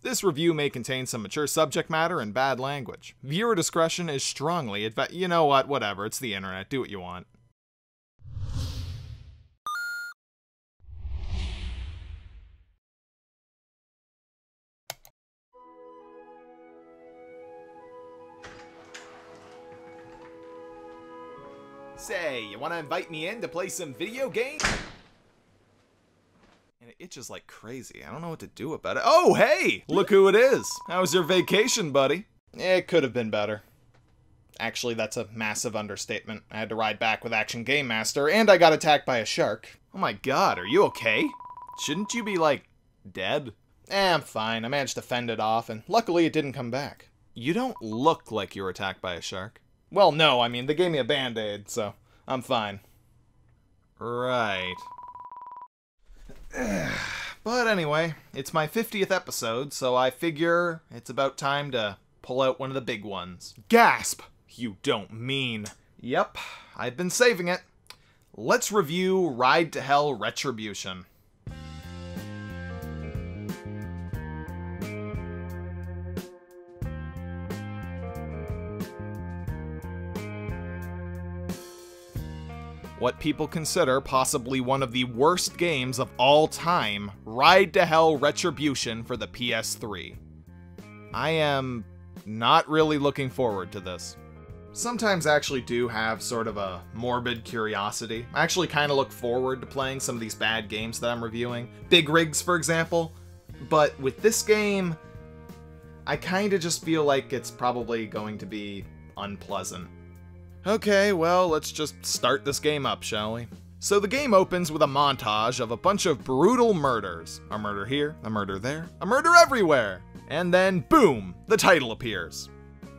This review may contain some mature subject matter and bad language. Viewer discretion is strongly advised. You know what? Whatever. It's the internet. Do what you want. Say, you want to invite me in to play some video games? And it itches like crazy. I don't know what to do about it. Oh, hey! Look who it is. How was your vacation, buddy? It could have been better. Actually, that's a massive understatement. I had to ride back with Action Game Master, and I got attacked by a shark. Oh my god, are you okay? Shouldn't you be, like, dead? I'm fine. I managed to fend it off, and luckily it didn't come back. You don't look like you were attacked by a shark. Well, no, I mean, they gave me a band-aid, so I'm fine. Right. But anyway, it's my 50th episode, so I figure it's about time to pull out one of the big ones. Gasp! You don't mean... Yep, I've been saving it. Let's review Ride to Hell Retribution. What people consider possibly one of the worst games of all time, Ride to Hell Retribution for the PS3. I am not really looking forward to this. Sometimes I actually do have sort of a morbid curiosity. I actually kind of look forward to playing some of these bad games that I'm reviewing. Big Rigs, for example. But with this game, I kind of just feel like it's probably going to be unpleasant. Okay, well, let's just start this game up, shall we? So the game opens with a montage of a bunch of brutal murders. A murder here, a murder there, a murder everywhere! And then, boom, the title appears.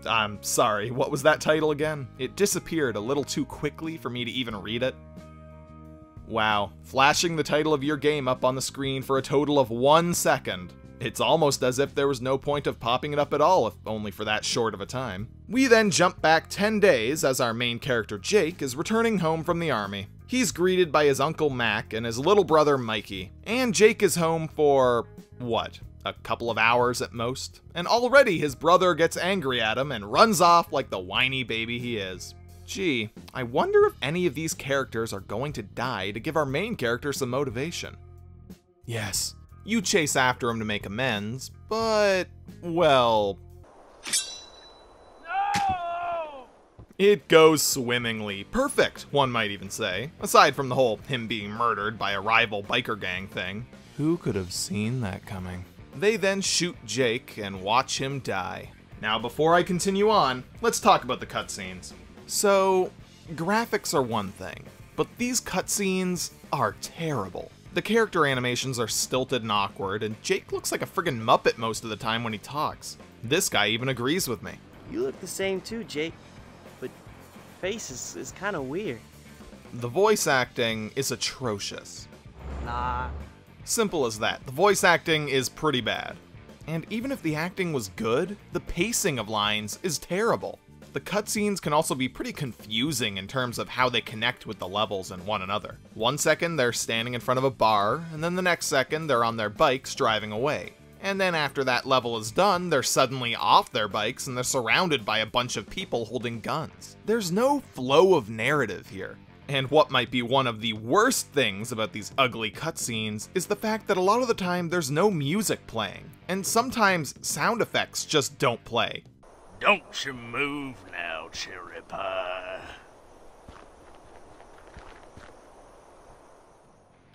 I'm sorry, what was that title again? It disappeared a little too quickly for me to even read it. Wow, flashing the title of your game up on the screen for a total of 1 second. It's almost as if there was no point of popping it up at all, if only for that short of a time. We then jump back 10 days as our main character Jake is returning home from the army. He's greeted by his uncle Mac and his little brother Mikey. And Jake is home for, what, a couple of hours at most? And already his brother gets angry at him and runs off like the whiny baby he is. Gee, I wonder if any of these characters are going to die to give our main character some motivation. Yes. You chase after him to make amends, but, well... No! It goes swimmingly. Perfect, one might even say. Aside from the whole him being murdered by a rival biker gang thing. Who could have seen that coming? They then shoot Jake and watch him die. Now, before I continue on, let's talk about the cutscenes. So, graphics are one thing, but these cutscenes are terrible. The character animations are stilted and awkward, and Jake looks like a friggin' Muppet most of the time when he talks. This guy even agrees with me. You look the same too, Jake, but your face is kind of weird. The voice acting is atrocious. Nah. Simple as that. The voice acting is pretty bad. And even if the acting was good, the pacing of lines is terrible. The cutscenes can also be pretty confusing in terms of how they connect with the levels and one another. 1 second they're standing in front of a bar, and then the next second they're on their bikes driving away. And then after that level is done, they're suddenly off their bikes and they're surrounded by a bunch of people holding guns. There's no flow of narrative here. And what might be one of the worst things about these ugly cutscenes is the fact that a lot of the time there's no music playing, and sometimes sound effects just don't play. Don't you move now, cherry pie.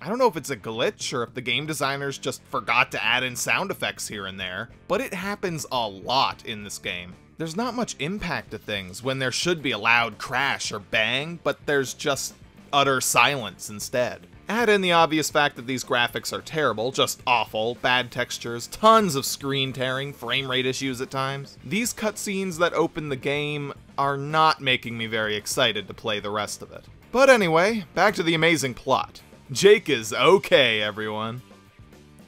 I don't know if it's a glitch or if the game designers just forgot to add in sound effects here and there, but it happens a lot in this game. There's not much impact to things when there should be a loud crash or bang, but there's just utter silence instead. Add in the obvious fact that these graphics are terrible, just awful, bad textures, tons of screen tearing, frame rate issues at times. These cutscenes that open the game are not making me very excited to play the rest of it. But anyway, back to the amazing plot. Jake is okay, everyone.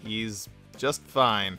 He's just fine.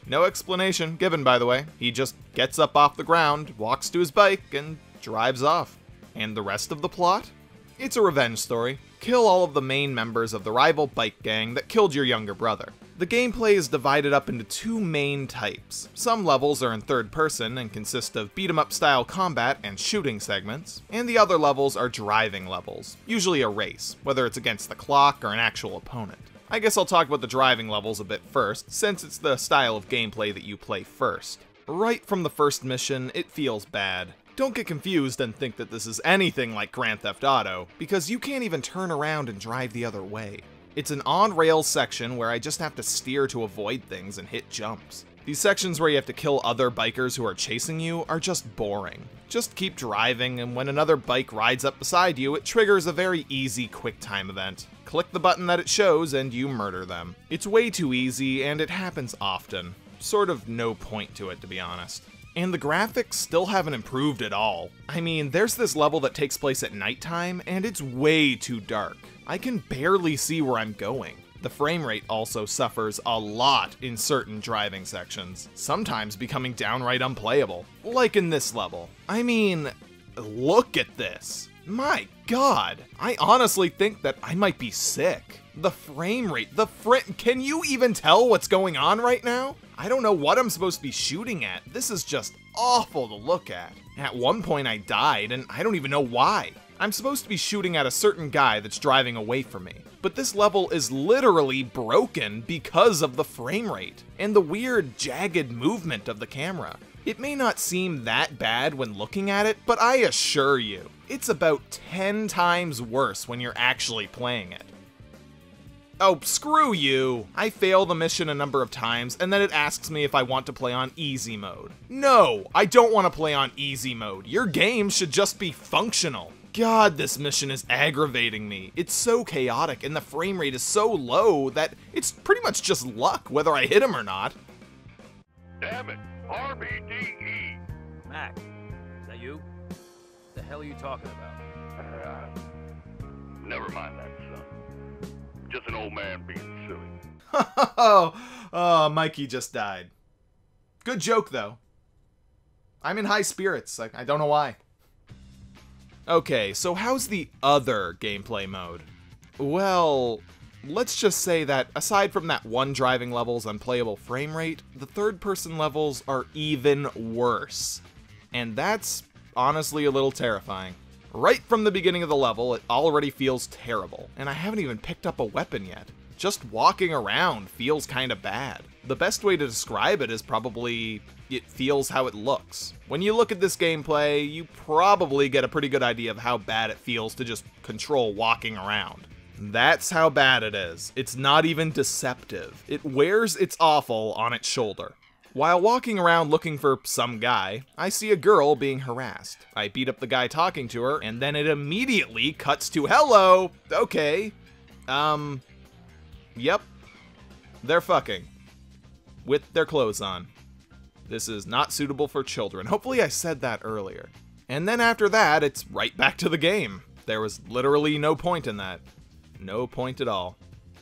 No explanation given, by the way. He just gets up off the ground, walks to his bike, and drives off. And the rest of the plot? It's a revenge story. Kill all of the main members of the rival bike gang that killed your younger brother. The gameplay is divided up into two main types. Some levels are in third person and consist of beat-em-up style combat and shooting segments, and the other levels are driving levels, usually a race, whether it's against the clock or an actual opponent. I guess I'll talk about the driving levels a bit first, since it's the style of gameplay that you play first. Right from the first mission, it feels bad. Don't get confused and think that this is anything like Grand Theft Auto, because you can't even turn around and drive the other way. It's an on-rails section where I just have to steer to avoid things and hit jumps. These sections where you have to kill other bikers who are chasing you are just boring. Just keep driving, and when another bike rides up beside you, it triggers a very easy QuickTime event. Click the button that it shows and you murder them. It's way too easy, and it happens often. Sort of no point to it, to be honest. And the graphics still haven't improved at all. I mean, there's this level that takes place at nighttime, and it's way too dark. I can barely see where I'm going. The frame rate also suffers a lot in certain driving sections, sometimes becoming downright unplayable, like in this level. I mean, look at this. My god, I honestly think that I might be sick. The frame rate, can you even tell what's going on right now? I don't know what I'm supposed to be shooting at. This is just awful to look at. At one point I died, and I don't even know why. I'm supposed to be shooting at a certain guy that's driving away from me, but this level is literally broken because of the frame rate and the weird jagged movement of the camera. It may not seem that bad when looking at it, but I assure you, it's about 10 times worse when you're actually playing it. Oh, screw you! I fail the mission a number of times, and then it asks me if I want to play on easy mode. No, I don't want to play on easy mode. Your game should just be functional. God, this mission is aggravating me. It's so chaotic, and the frame rate is so low that it's pretty much just luck whether I hit him or not. Damn it, RBDE. Mac, is that you? What the hell are you talking about? Never mind that, son. Just an old man being silly. Oh, Mikey just died. Good joke, though. I'm in high spirits. I don't know why. Okay, so how's the other gameplay mode? Well, let's just say that aside from that one driving level's unplayable frame rate, the third-person levels are even worse. And that's honestly a little terrifying. Right from the beginning of the level, it already feels terrible, and I haven't even picked up a weapon yet. Just walking around feels kinda bad. The best way to describe it is probably, it feels how it looks. When you look at this gameplay, you probably get a pretty good idea of how bad it feels to just control walking around. That's how bad it is. It's not even deceptive. It wears its awful on its shoulder. While walking around looking for some guy, I see a girl being harassed. I beat up the guy talking to her, and then it immediately cuts to, hello, okay, yep, they're fucking. With their clothes on. This is not suitable for children. Hopefully I said that earlier. And then after that, it's right back to the game. There was literally no point in that. No point at all.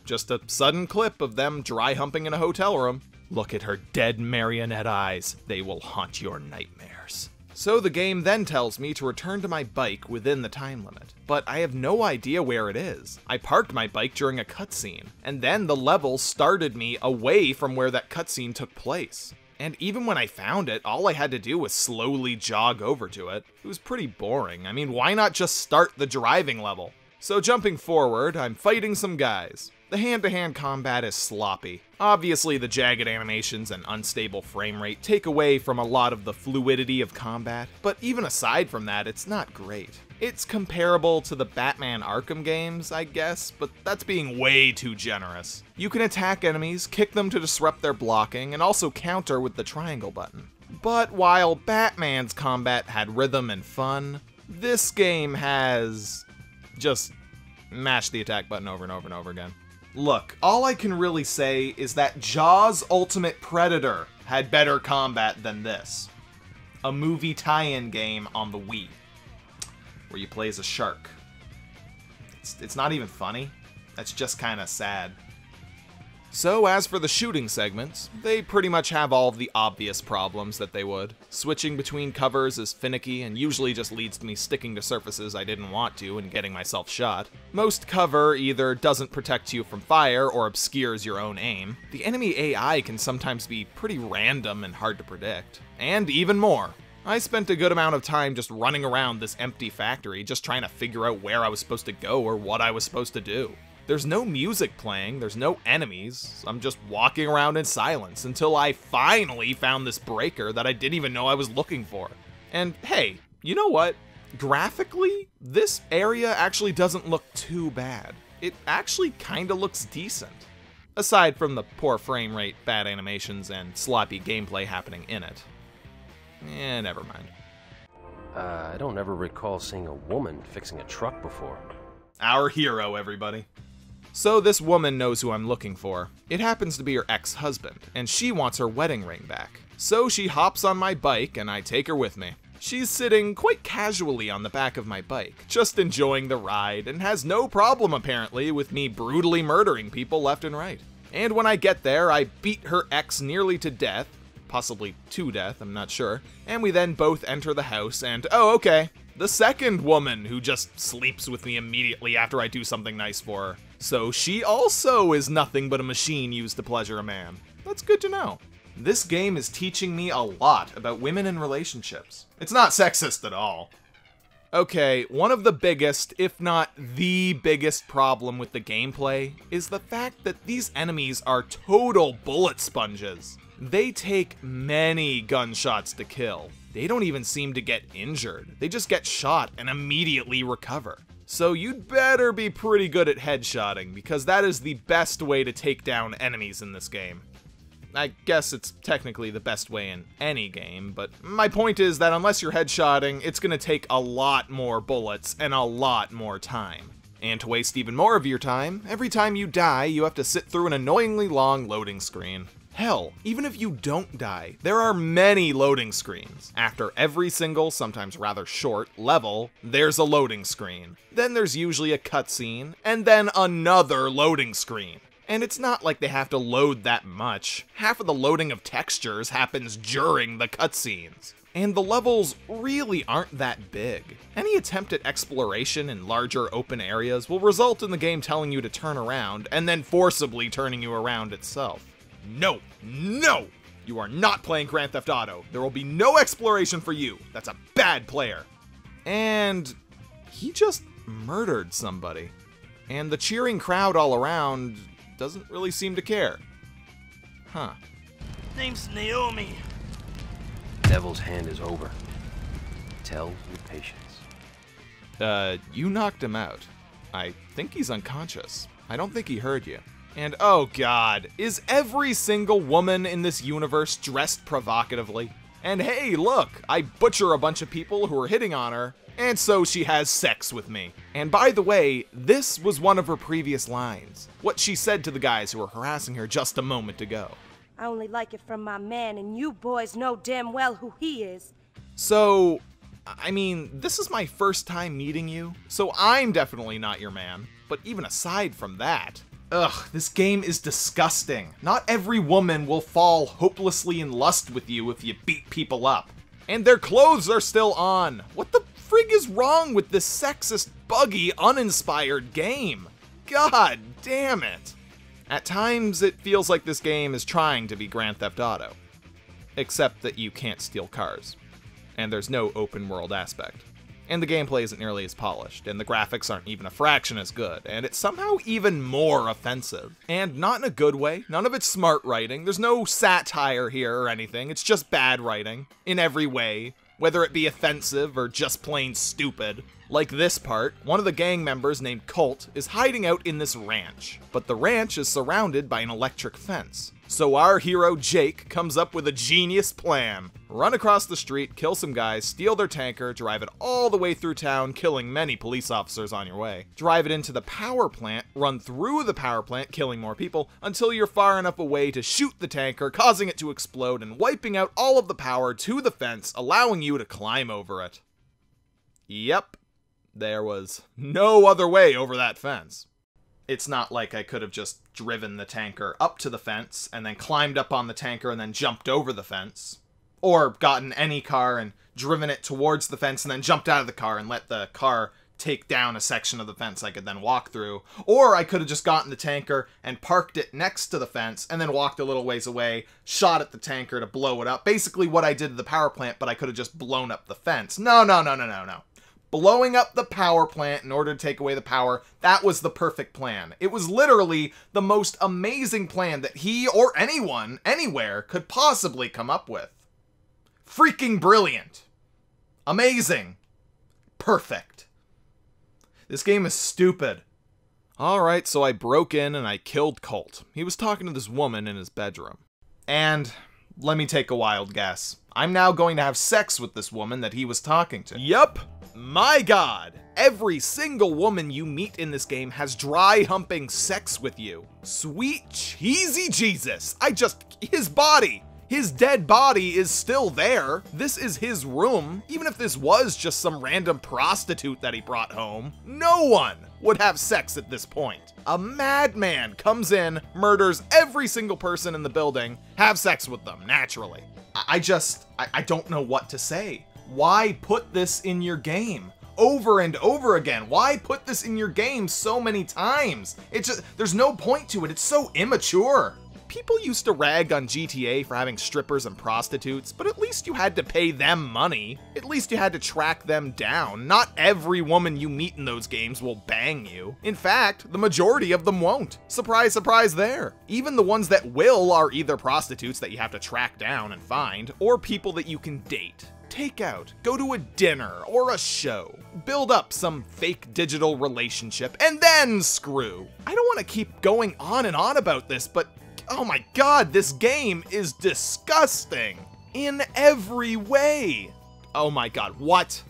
Just a sudden clip of them dry humping in a hotel room. Look at her dead marionette eyes. They will haunt your nightmares. So the game then tells me to return to my bike within the time limit, but I have no idea where it is. I parked my bike during a cutscene, and then the level started me away from where that cutscene took place. And even when I found it, all I had to do was slowly jog over to it. It was pretty boring. I mean, why not just start the driving level? So jumping forward, I'm fighting some guys. The hand-to-hand combat is sloppy. Obviously, the jagged animations and unstable frame rate take away from a lot of the fluidity of combat, but even aside from that, it's not great. It's comparable to the Batman Arkham games, I guess, but that's being way too generous. You can attack enemies, kick them to disrupt their blocking, and also counter with the triangle button. But while Batman's combat had rhythm and fun, this game has just mash the attack button over and over and over again. Look, all I can really say is that Jaws Ultimate Predator had better combat than this. A movie tie-in game on the Wii, where you play as a shark. It's not even funny. That's just kind of sad. So as for the shooting segments, they pretty much have all of the obvious problems that they would. Switching between covers is finicky and usually just leads to me sticking to surfaces I didn't want to and getting myself shot. Most cover either doesn't protect you from fire or obscures your own aim. The enemy AI can sometimes be pretty random and hard to predict. And even more. I spent a good amount of time just running around this empty factory just trying to figure out where I was supposed to go or what I was supposed to do. There's no music playing, there's no enemies, I'm just walking around in silence until I finally found this breaker that I didn't even know I was looking for. And hey, you know what? Graphically, this area actually doesn't look too bad. It actually kinda looks decent. Aside from the poor frame rate, bad animations, and sloppy gameplay happening in it. Never mind. I don't ever recall seeing a woman fixing a truck before. Our hero, everybody. So this woman knows who I'm looking for. It happens to be her ex-husband, and she wants her wedding ring back. So she hops on my bike and I take her with me. She's sitting quite casually on the back of my bike, just enjoying the ride, and has no problem apparently with me brutally murdering people left and right. And when I get there, I beat her ex nearly to death, possibly to death, I'm not sure, and we then both enter the house and, oh okay, the second woman who just sleeps with me immediately after I do something nice for her. So she also is nothing but a machine used to pleasure a man. That's good to know. This game is teaching me a lot about women and relationships. It's not sexist at all. Okay, one of the biggest, if not the biggest problem with the gameplay is the fact that these enemies are total bullet sponges. They take many gunshots to kill. They don't even seem to get injured. They just get shot and immediately recover. So you'd better be pretty good at headshotting, because that is the best way to take down enemies in this game. I guess it's technically the best way in any game, but my point is that unless you're headshotting, it's gonna take a lot more bullets and a lot more time. And to waste even more of your time, every time you die, you have to sit through an annoyingly long loading screen. Hell, even if you don't die, there are many loading screens. After every single, sometimes rather short, level, there's a loading screen. Then there's usually a cutscene, and then another loading screen. And it's not like they have to load that much. Half of the loading of textures happens during the cutscenes. And the levels really aren't that big. Any attempt at exploration in larger open areas will result in the game telling you to turn around, and then forcibly turning you around itself. No, no! You are not playing Grand Theft Auto. There will be no exploration for you. That's a bad player. And he just murdered somebody. And the cheering crowd all around doesn't really seem to care. Huh. Name's Naomi. Devil's hand is over. Tell with patience. You knocked him out. I think he's unconscious. I don't think he heard you. And oh god, is every single woman in this universe dressed provocatively? And hey, look, I butcher a bunch of people who are hitting on her, and so she has sex with me. And by the way, this was one of her previous lines. What she said to the guys who were harassing her just a moment ago. I only like it from my man, and you boys know damn well who he is. So, I mean, this is my first time meeting you, so I'm definitely not your man. But even aside from that, ugh, this game is disgusting. Not every woman will fall hopelessly in lust with you if you beat people up. And their clothes are still on. What the frig is wrong with this sexist, buggy, uninspired game? God damn it. At times, it feels like this game is trying to be Grand Theft Auto. Except that you can't steal cars. And there's no open world aspect. And the gameplay isn't nearly as polished, and the graphics aren't even a fraction as good, and it's somehow even more offensive. And not in a good way, none of it's smart writing, there's no satire here or anything, it's just bad writing, in every way, whether it be offensive or just plain stupid. Like this part, one of the gang members named Colt is hiding out in this ranch, but the ranch is surrounded by an electric fence. So our hero Jake comes up with a genius plan. Run across the street, kill some guys, steal their tanker, drive it all the way through town, killing many police officers on your way. Drive it into the power plant, run through the power plant, killing more people, until you're far enough away to shoot the tanker, causing it to explode and wiping out all of the power to the fence, allowing you to climb over it. Yep, there was no other way over that fence. It's not like I could have just driven the tanker up to the fence and then climbed up on the tanker and then jumped over the fence. Or gotten any car and driven it towards the fence and then jumped out of the car and let the car take down a section of the fence I could then walk through. Or I could have just gotten the tanker and parked it next to the fence and then walked a little ways away, shot at the tanker to blow it up. Basically what I did to the power plant, but I could have just blown up the fence. No. Blowing up the power plant in order to take away the power, that was the perfect plan. It was literally the most amazing plan that he or anyone, anywhere, could possibly come up with. Freaking brilliant. Amazing. Perfect. This game is stupid. Alright, so I broke in and I killed Colt. He was talking to this woman in his bedroom. And let me take a wild guess. I'm now going to have sex with this woman that he was talking to. Yup. My god. Every single woman you meet in this game has dry humping sex with you. Sweet cheesy Jesus. His body. His dead body is still there. This is his room. Even if this was just some random prostitute that he brought home, no one would have sex at this point. A madman comes in, murders every single person in the building, have sex with them, naturally. I don't know what to say. Why put this in your game? Over and over again. Why put this in your game so many times? There's no point to it. It's so immature. People used to rag on GTA for having strippers and prostitutes, but at least you had to pay them money. At least you had to track them down. Not every woman you meet in those games will bang you. In fact, the majority of them won't. Surprise, surprise there. Even the ones that will are either prostitutes that you have to track down and find, or people that you can date, take out, go to a dinner or a show, build up some fake digital relationship, and then screw. I don't want to keep going on and on about this, but oh my god, this game is disgusting in every way. Oh my god, what?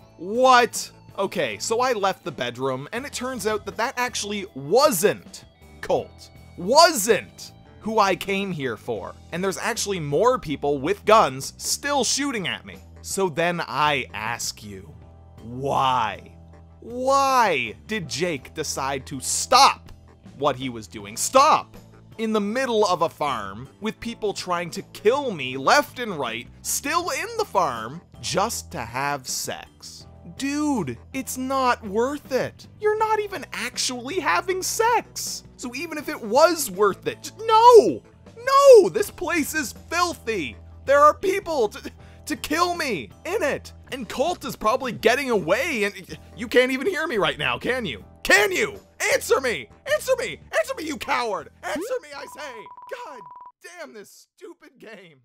Okay, so I left the bedroom, and it turns out that actually wasn't Colt. Wasn't who I came here for. And there's actually more people with guns still shooting at me. So then I ask you, why? Why did Jake decide to stop what he was doing? Stop! In the middle of a farm with people trying to kill me left and right, still in the farm, just to have sex. Dude, it's not worth it. You're not even actually having sex. So even if it was worth it, no, this place is filthy. There are people to kill me in it. And Colt is probably getting away, and you can't even hear me right now, can you? Can you? Answer me! Answer me! Answer me, you coward! Answer me, I say! God damn this stupid game.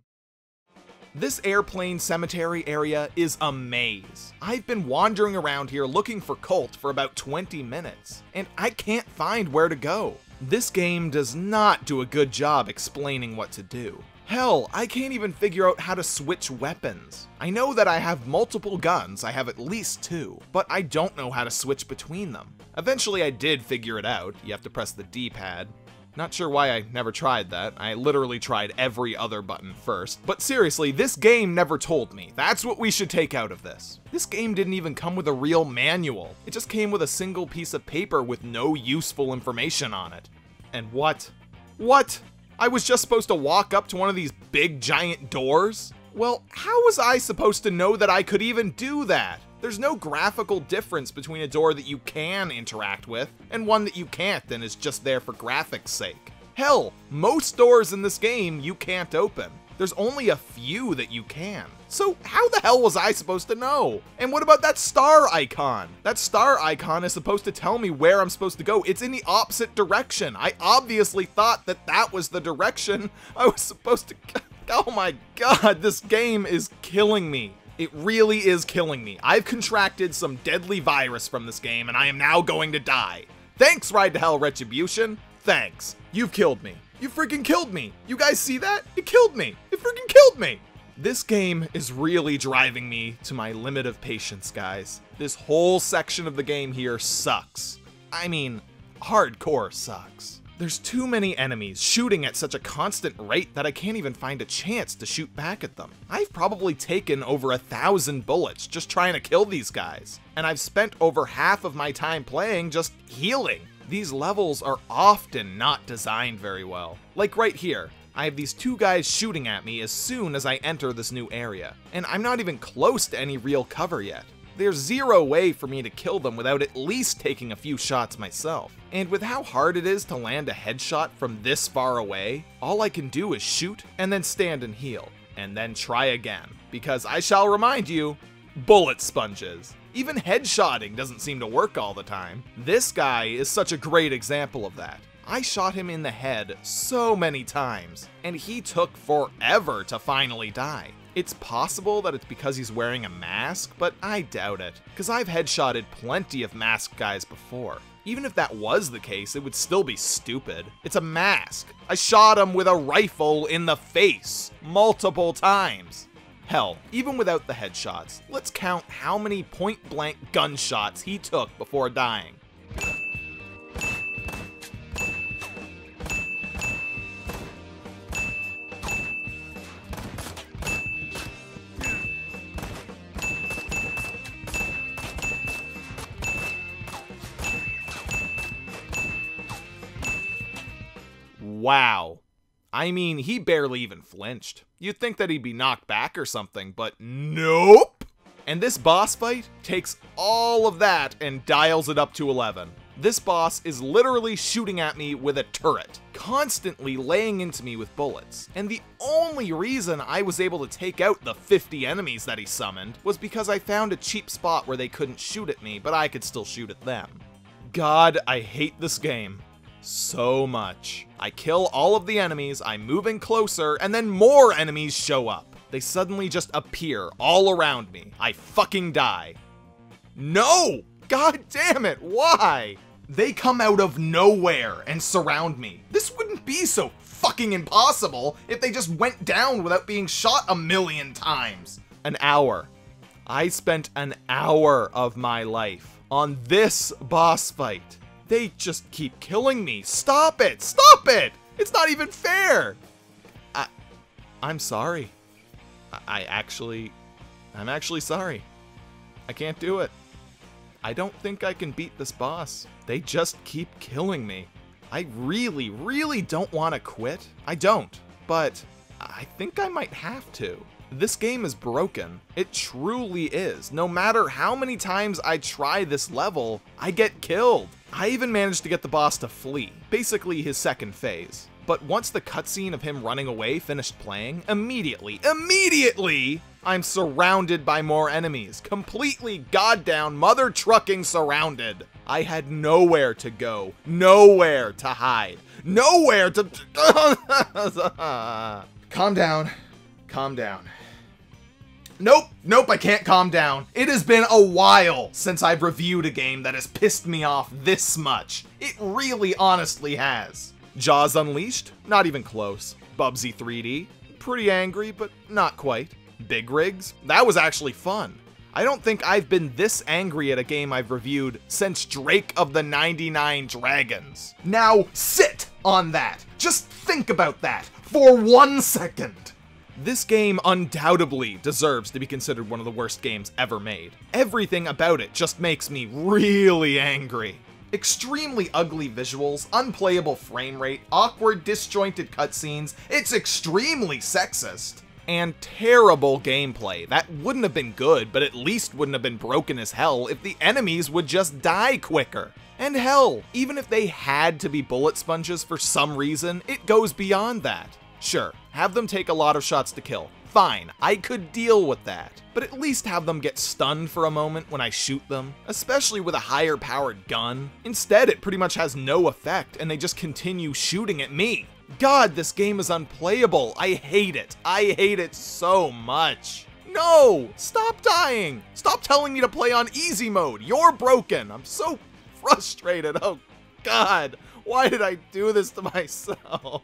This airplane cemetery area is a maze. I've been wandering around here looking for Colt for about 20 minutes, and I can't find where to go. This game does not do a good job explaining what to do. Hell, I can't even figure out how to switch weapons. I know that I have multiple guns, I have at least 2, but I don't know how to switch between them. Eventually I did figure it out. You have to press the D-pad. Not sure why I never tried that. I literally tried every other button first. But seriously, this game never told me. That's what we should take out of this. This game didn't even come with a real manual. It just came with a single piece of paper with no useful information on it. And what? I was just supposed to walk up to one of these big giant doors? Well, how was I supposed to know that I could even do that? There's no graphical difference between a door that you can interact with and one that you can't and is just there for graphics' sake. Hell, most doors in this game you can't open. There's only a few that you can. So how the hell was I supposed to know? And what about that star icon? That star icon is supposed to tell me where I'm supposed to go. It's in the opposite direction. I obviously thought that that was the direction I was supposed to go. Oh my god, this game is killing me. It really is killing me. I've contracted some deadly virus from this game, and I am now going to die. Thanks, Ride to Hell Retribution. Thanks. You've killed me. You freaking killed me. You guys see that? It killed me. It freaking killed me. This game is really driving me to my limit of patience, guys. This whole section of the game here sucks. I mean, hardcore sucks. There's too many enemies shooting at such a constant rate that I can't even find a chance to shoot back at them. I've probably taken over 1,000 bullets just trying to kill these guys, and I've spent over half of my time playing just healing. These levels are often not designed very well. Like right here, I have these two guys shooting at me as soon as I enter this new area, and I'm not even close to any real cover yet. There's zero way for me to kill them without at least taking a few shots myself. And with how hard it is to land a headshot from this far away, all I can do is shoot and then stand and heal, and then try again. Because I shall remind you, bullet sponges. Even headshotting doesn't seem to work all the time. This guy is such a great example of that. I shot him in the head so many times, and he took forever to finally die. It's possible that it's because he's wearing a mask, but I doubt it, because I've headshotted plenty of masked guys before. Even if that was the case, it would still be stupid. It's a mask. I shot him with a rifle in the face multiple times. Hell, even without the headshots, let's count how many point-blank gunshots he took before dying. Wow. I mean, he barely even flinched. You'd think that he'd be knocked back or something, but nope! And this boss fight takes all of that and dials it up to 11. This boss is literally shooting at me with a turret, constantly laying into me with bullets. And the only reason I was able to take out the 50 enemies that he summoned was because I found a cheap spot where they couldn't shoot at me, but I could still shoot at them. God, I hate this game so much. I kill all of the enemies, I'm moving closer, and then more enemies show up. They suddenly just appear all around me. I fucking die. No! God damn it, why? They come out of nowhere and surround me. This wouldn't be so fucking impossible if they just went down without being shot a million times. An hour. I spent an hour of my life on this boss fight. They just keep killing me. Stop it! Stop it! It's not even fair! I'm sorry. I'm actually sorry. I can't do it. I don't think I can beat this boss. They just keep killing me. I really, really don't want to quit. I don't, but I think I might have to. This game is broken. It truly is. No matter how many times I try this level, I get killed. I even managed to get the boss to flee, basically his second phase. But once the cutscene of him running away finished playing, immediately, I'm surrounded by more enemies. Completely goddamn mother trucking surrounded. I had nowhere to go, nowhere to hide, nowhere to... Calm down. Calm down. Nope, I can't calm down. It has been a while since I've reviewed a game that has pissed me off this much. It really honestly has. Jaws Unleashed? Not even close. Bubsy 3D? Pretty angry, but not quite. Big Rigs? That was actually fun. I don't think I've been this angry at a game I've reviewed since Drake of the 99 Dragons. Now sit on that. Just think about that for 1 second. This game undoubtedly deserves to be considered one of the worst games ever made. Everything about it just makes me really angry. Extremely ugly visuals, unplayable frame rate, awkward, disjointed cutscenes, it's extremely sexist. And terrible gameplay. That wouldn't have been good, but at least wouldn't have been broken as hell if the enemies would just die quicker. And hell, even if they had to be bullet sponges for some reason, it goes beyond that. Sure, have them take a lot of shots to kill. Fine, I could deal with that. But at least have them get stunned for a moment when I shoot them, especially with a higher powered gun. Instead, it pretty much has no effect and they just continue shooting at me. God, this game is unplayable. I hate it. I hate it so much. No, stop dying. Stop telling me to play on easy mode. You're broken. I'm so frustrated. Oh God, why did I do this to myself?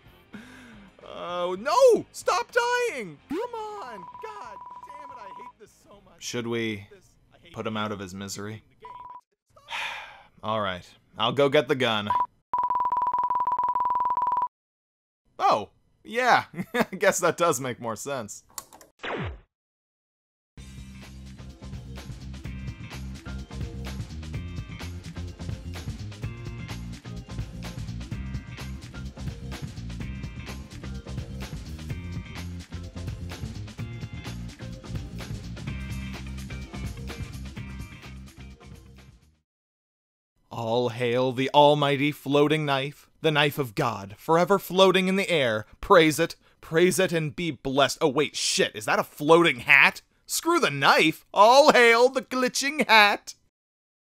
Oh, no! Stop dying! Come on! God damn it, I hate this so much. Should we put him out of his misery? Alright, I'll go get the gun. Oh, yeah, I guess that does make more sense. All hail the almighty floating knife, the knife of God, forever floating in the air. Praise it, and be blessed. Oh wait, shit, is that a floating hat? Screw the knife! All hail the glitching hat!